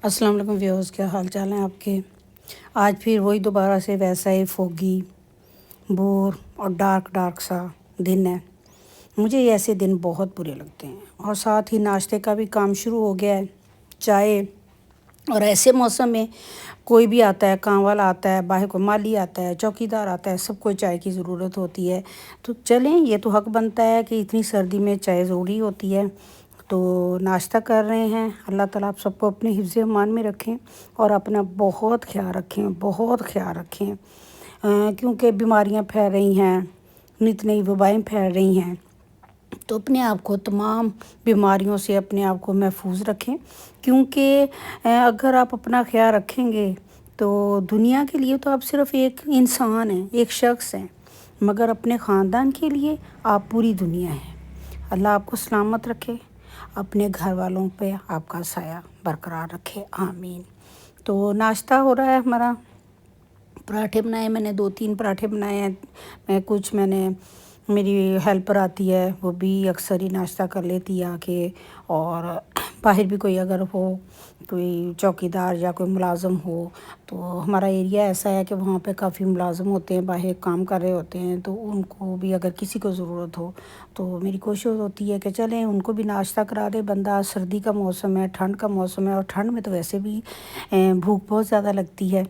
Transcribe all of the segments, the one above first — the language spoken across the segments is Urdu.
السلام علیکم ویورز، کیا حال چال ہیں آپ کے؟ آج پھر وہی دوبارہ سے ویسا ہی فوگی، بور اور ڈارک سا دن ہے۔ مجھے یہ ایسے دن بہت برے لگتے ہیں، اور ساتھ ہی ناشتے کا بھی کام شروع ہو گیا ہے، چائے۔ اور ایسے موسم میں کوئی بھی آتا ہے، کام والا آتا ہے، باہر کو مالی آتا ہے، چوکیدار آتا ہے، سب کو چائے کی ضرورت ہوتی ہے۔ تو چلیں، یہ تو حق بنتا ہے کہ اتنی سردی میں چائے ضروری ہوتی ہے۔ تو ناشتہ کر رہے ہیں۔ اللہ تعالیٰ آپ سب کو اپنے حفظ امان میں رکھیں اور اپنا بہت خیال رکھیں کیونکہ بیماریاں پھیل رہی ہیں، نت نئی وبائیں پھیل رہی ہیں۔ تو اپنے آپ کو تمام بیماریوں سے اپنے آپ کو محفوظ رکھیں، کیونکہ اگر آپ اپنا خیال رکھیں گے تو دنیا کے لیے تو آپ صرف ایک انسان ہیں، ایک شخص ہیں، مگر اپنے خاندان کے لیے آپ پوری دنیا ہیں۔ اللہ آپ کو سلامت رکھے، اپنے گھر والوں پہ آپ کا سایہ برقرار رکھے، آمین۔ تو ناشتہ ہو رہا ہے ہمارا۔ پراٹھے بنائے، میں نے 2-3 پراٹھے بنائے ہیں۔ میری ہیلپر آتی ہے، وہ بھی اکثر ہی ناشتہ کر لیتی ہے آ کے۔ اور باہر بھی کوئی اگر ہو، کوئی چوکیدار یا کوئی ملازم ہو، تو ہمارا ایریا ایسا ہے کہ وہاں پہ کافی ملازم ہوتے ہیں، باہر کام کر رہے ہوتے ہیں، تو ان کو بھی اگر کسی کو ضرورت ہو تو میری کوشش ہوتی ہے کہ چلیں ان کو بھی ناشتہ کرا دے بندہ۔ سردی کا موسم ہے، ٹھنڈ کا موسم ہے، اور ٹھنڈ میں تو ویسے بھی بھوک بہت زیادہ لگتی ہے۔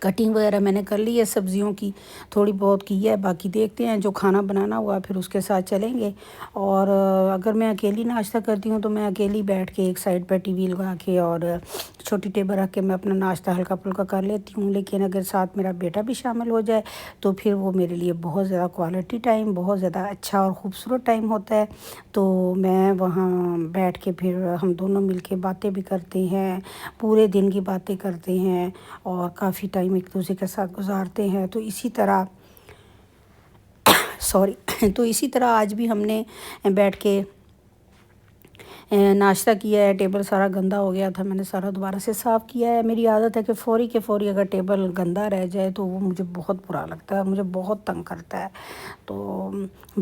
کٹنگ وغیرہ میں نے کر لی ہے سبزیوں کی، تھوڑی بہت کی ہے، باقی دیکھتے ہیں جو کھانا بنانا ہوا پھر اس کے ساتھ چلیں گے۔ اور اگر میں اکیلی ناشتہ کرتی ہوں تو میں اکیلی بیٹھ کے ایک سائڈ پہ ٹی وی لگا کے اور چھوٹی ٹیبل رکھ کے میں اپنا ناشتہ ہلکا پھلکا کر لیتی ہوں۔ لیکن اگر ساتھ میرا بیٹا بھی شامل ہو جائے تو پھر وہ میرے لیے بہت زیادہ کوالٹی ٹائم، بہت زیادہ اچھا اور خوبصورت ٹائم ہوتا ہے۔ تو میں وہاں بیٹھ کے پھر ہم دونوں مل کے باتیں بھی کرتے ہیں، پورے دن کی باتیں کرتے ہیں اور کافی ٹائم ایک دوسرے کے ساتھ گزارتے ہیں۔ تو اسی طرح آج بھی ہم نے بیٹھ کے ناشتہ کیا ہے۔ ٹیبل سارا گندا ہو گیا تھا، میں نے سارا دوبارہ سے صاف کیا ہے۔ میری عادت ہے کہ فوری اگر ٹیبل گندا رہ جائے تو وہ مجھے بہت برا لگتا ہے، مجھے بہت تنگ کرتا ہے۔ تو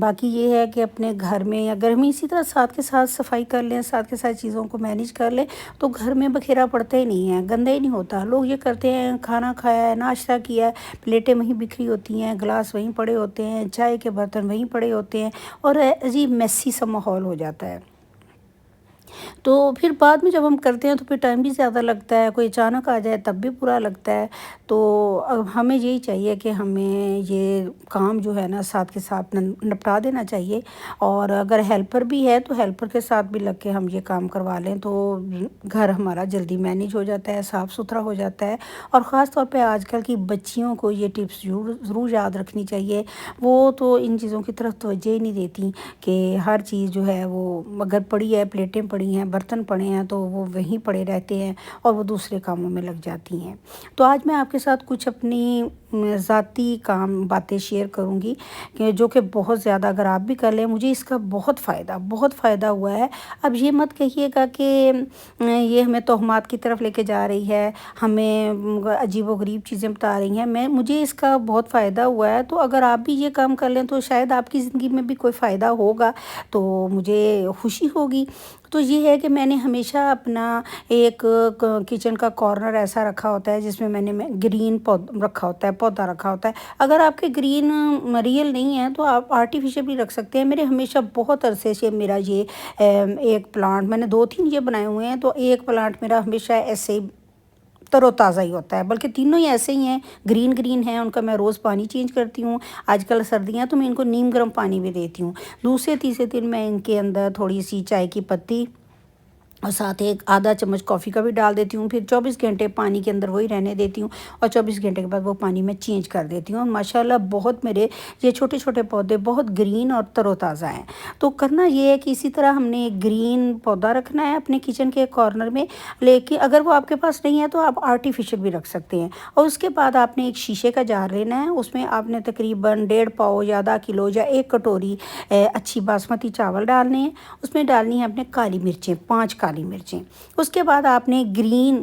باقی یہ ہے کہ اپنے گھر میں اگر ہم اسی طرح ساتھ کے ساتھ صفائی کر لیں، ساتھ کے ساتھ چیزوں کو مینیج کر لیں تو گھر میں بکھیرا پڑتا ہی نہیں ہے، گندا ہی نہیں ہوتا۔ لوگ یہ کرتے ہیں، کھانا کھایا ہے، ناشتہ کیا ہے، پلیٹیں وہیں بکھری ہوتی ہیں، گلاس وہیں پڑے ہوتے ہیں، چائے کے برتن وہیں پڑے ہوتے ہیں، اور عجیب میسی سا ماحول ہو جاتا ہے۔ تو پھر بعد میں جب ہم کرتے ہیں تو پھر ٹائم بھی زیادہ لگتا ہے، کوئی اچانک آ جائے تب بھی برا لگتا ہے۔ تو ہمیں یہی چاہیے کہ ہمیں یہ کام جو ہے نا ساتھ کے ساتھ نپٹا دینا چاہیے، اور اگر ہیلپر بھی ہے تو ہیلپر کے ساتھ بھی لگ کے ہم یہ کام کروا لیں تو گھر ہمارا جلدی مینیج ہو جاتا ہے، صاف ستھرا ہو جاتا ہے۔ اور خاص طور پہ آج کل کی بچیوں کو یہ ٹپس ضرور یاد رکھنی چاہیے۔ وہ تو ان چیزوں کی طرف توجہ ہی نہیں دیتی کہ ہر چیز جو ہے وہ اگر پڑی ہے، پلیٹیں پڑی ہیں، برتن پڑے ہیں تو وہ وہیں پڑے رہتے ہیں اور وہ دوسرے کاموں میں لگ جاتی ہیں۔ تو آج میں آپ کے ساتھ کچھ اپنی ذاتی باتیں شیئر کروں گی کہ جو کہ بہت زیادہ اگر آپ بھی کر لیں، مجھے اس کا بہت فائدہ ہوا ہے۔ اب یہ مت کہیے گا کہ یہ ہمیں توہمات کی طرف لے کے جا رہی ہے، ہمیں عجیب و غریب چیزیں بتا رہی ہیں۔ مجھے اس کا بہت فائدہ ہوا ہے، تو اگر آپ بھی یہ کام کر لیں تو شاید آپ کی زندگی میں بھی کوئی فائدہ ہوگا، تو مجھے خوشی ہوگی۔ تو یہ ہے کہ میں نے ہمیشہ اپنا ایک کچن کا کارنر ایسا رکھا ہوتا ہے جس میں نے گرین رکھا ہوتا ہے، پودا رکھا ہوتا ہے۔ اگر آپ کے گرین ریئل نہیں ہے تو آپ آرٹیفیشل بھی رکھ سکتے ہیں۔ میرے ہمیشہ بہت عرصے سے میرا یہ ایک پلانٹ، میں نے 2-3 یہ بنائے ہوئے ہیں، تو ایک پلانٹ میرا ہمیشہ ایسے ہی تر و تازہ ہی ہوتا ہے، بلکہ تینوں ہی ایسے ہی ہیں، گرین ہیں، ان کا میں روز پانی چینج کرتی ہوں۔ آج کل سردیاں تو میں ان کو نیم گرم پانی بھی دیتی ہوں۔ دوسرے تیسرے دن میں ان کے اندر تھوڑی سی چائے کی پتی اور ساتھ ایک آدھا چمچ کافی کا بھی ڈال دیتی ہوں۔ پھر 24 گھنٹے پانی کے اندر وہی رہنے دیتی ہوں، اور 24 گھنٹے کے بعد وہ پانی میں چینج کر دیتی ہوں۔ اور ماشاءاللہ بہت میرے یہ چھوٹے چھوٹے پودے بہت گرین اور تر و تازہ ہیں۔ تو کرنا یہ ہے کہ اسی طرح ہم نے ایک گرین پودا رکھنا ہے اپنے کچن کے کارنر میں، لیکن اگر وہ آپ کے پاس نہیں ہے تو آپ آرٹیفیشل بھی رکھ سکتے ہیں۔ اور اس کے بعد آپ نے ایک شیشے کا جار لینا ہے، اس میں آپ نے تقریباً 1.5 پاؤ یا آدھا کلو یا 1 کٹوری اچھی باسمتی چاول ڈالنے ہیں۔ اس میں ڈالنی ہے اپنے کالی مرچیں، 5 کالی مرچیں۔ اس کے بعد آپ نے گرین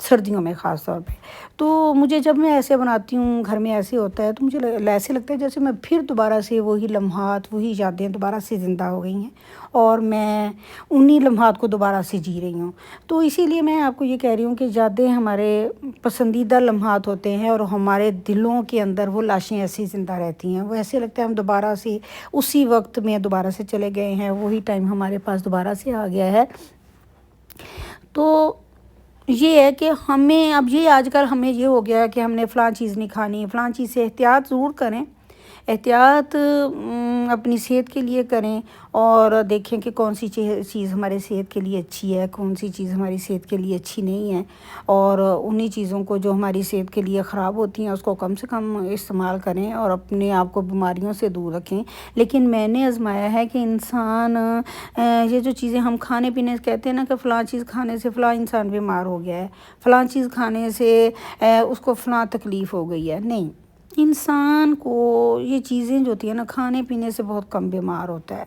سردیوں میں خاص طور پہ۔ تو مجھے جب میں ایسے بناتی ہوں، گھر میں ایسے ہوتا ہے، تو مجھے ایسے لگتا ہے جیسے میں پھر دوبارہ سے وہی لمحات، وہی یادیں دوبارہ سے زندہ ہو گئی ہیں اور میں انہی لمحات کو دوبارہ سے جی رہی ہوں۔ تو اسی لیے میں آپ کو یہ کہہ رہی ہوں کہ یادیں ہمارے پسندیدہ لمحات ہوتے ہیں اور ہمارے دلوں کے اندر وہ لاشیں ایسی زندہ رہتی ہیں، وہ ایسے لگتا ہے ہم دوبارہ سے اسی وقت میں دوبارہ سے چلے گئے ہیں، وہی ٹائم ہمارے پاس دوبارہ سے آ گیا ہے۔ تو یہ ہے کہ ہمیں اب یہ آج کل ہمیں یہ ہو گیا ہے کہ ہم نے فلاں چیز نہیں کھانی، فلاں چیز سے احتیاط ضرور کریں، احتیاط اپنی صحت کے لیے کریں اور دیکھیں کہ کون سی چیز ہمارے صحت کے لیے اچھی ہے، کون سی چیز ہماری صحت کے لیے اچھی نہیں ہے، اور انہی چیزوں کو جو ہماری صحت کے لیے خراب ہوتی ہیں اس کو کم سے کم استعمال کریں اور اپنے آپ کو بیماریوں سے دور رکھیں۔ لیکن میں نے آزمایا ہے کہ انسان یہ جو چیزیں ہم کھانے پینے کہتے ہیں نا کہ فلاں چیز کھانے سے فلاں انسان بیمار ہو گیا ہے، فلاں چیز کھانے سے اس کو فلاں تکلیف ہو گئی ہے، نہیں، انسان کو یہ چیزیں جو ہوتی ہیں نا کھانے پینے سے بہت کم بیمار ہوتا ہے۔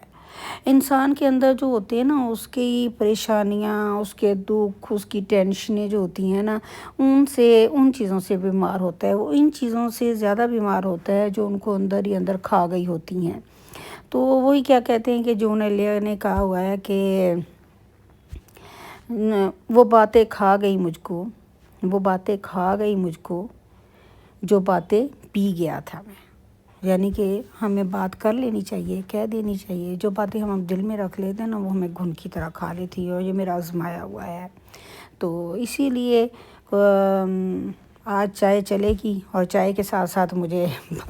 انسان کے اندر جو ہوتے ہیں نا اس کی پریشانیاں، اس کے دکھ، اس کی ٹینشنیں جو ہوتی ہیں نا ان چیزوں سے بیمار ہوتا ہے، وہ ان چیزوں سے زیادہ بیمار ہوتا ہے جو ان کو اندر ہی اندر کھا گئی ہوتی ہیں۔ تو وہی کیا کہتے ہیں کہ جون ایلیہ نے کہا ہوا ہے کہ وہ باتیں کھا گئی مجھ کو، وہ باتیں کھا گئی مجھ کو جو باتیں پی گیا تھا میں۔ یعنی کہ ہمیں بات کر لینی چاہیے، کہہ دینی چاہیے، جو باتیں ہم دل میں رکھ لیتے ہیں نا وہ ہمیں گھن کی طرح کھا لیتی ہے، اور یہ میرا آزمایا ہوا ہے۔ تو اسی لیے آج چائے چلے گی اور چائے کے ساتھ ساتھ مجھے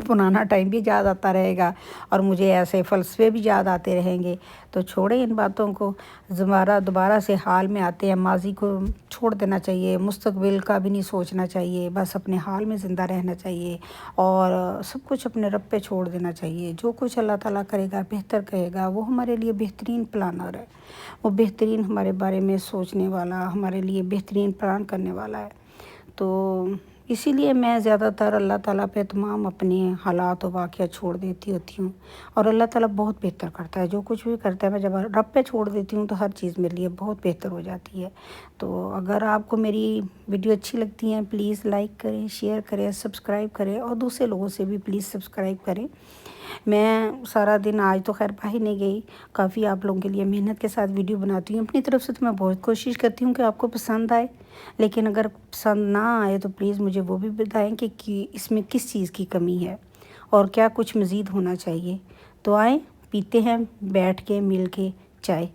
پرانا ٹائم بھی یاد آتا رہے گا اور مجھے ایسے فلسفے بھی یاد آتے رہیں گے۔ تو چھوڑیں ان باتوں کو، دوبارہ سے حال میں آتے ہیں، ماضی کو چھوڑ دینا چاہیے، مستقبل کا بھی نہیں سوچنا چاہیے، بس اپنے حال میں زندہ رہنا چاہیے اور سب کچھ اپنے رب پہ چھوڑ دینا چاہیے۔ جو کچھ اللہ تعالیٰ کرے گا، بہتر کہے گا، وہ ہمارے لیے بہترین پلانر ہے، وہ بہترین ہمارے بارے میں سوچنے والا، ہمارے لیے بہترین پلان کرنے والا ہے۔ تو اسی لیے میں زیادہ تر اللہ تعالیٰ پہ تمام اپنے حالات و واقعات چھوڑ دیتی ہوتی ہوں، اور اللہ تعالیٰ بہت بہتر کرتا ہے، جو کچھ بھی کرتا ہے میں جب رب پہ چھوڑ دیتی ہوں تو ہر چیز میرے لیے بہت بہتر ہو جاتی ہے۔ تو اگر آپ کو میری ویڈیو اچھی لگتی ہیں پلیز لائک کریں، شیئر کریں، سبسکرائب کریں، اور دوسرے لوگوں سے بھی پلیز سبسکرائب کریں۔ میں سارا دن آج تو خیر باہر نہیں گئی، کافی آپ لوگوں کے لیے محنت کے ساتھ ویڈیو بناتی ہوں، اپنی طرف سے تو میں بہت کوشش کرتی ہوں کہ آپ کو پسند آئے، لیکن اگر پسند نہ آئے تو پلیز مجھے وہ بھی بتائیں کہ اس میں کس چیز کی کمی ہے اور کیا کچھ مزید ہونا چاہیے۔ تو آئیں پیتے ہیں بیٹھ کے مل کے چائے۔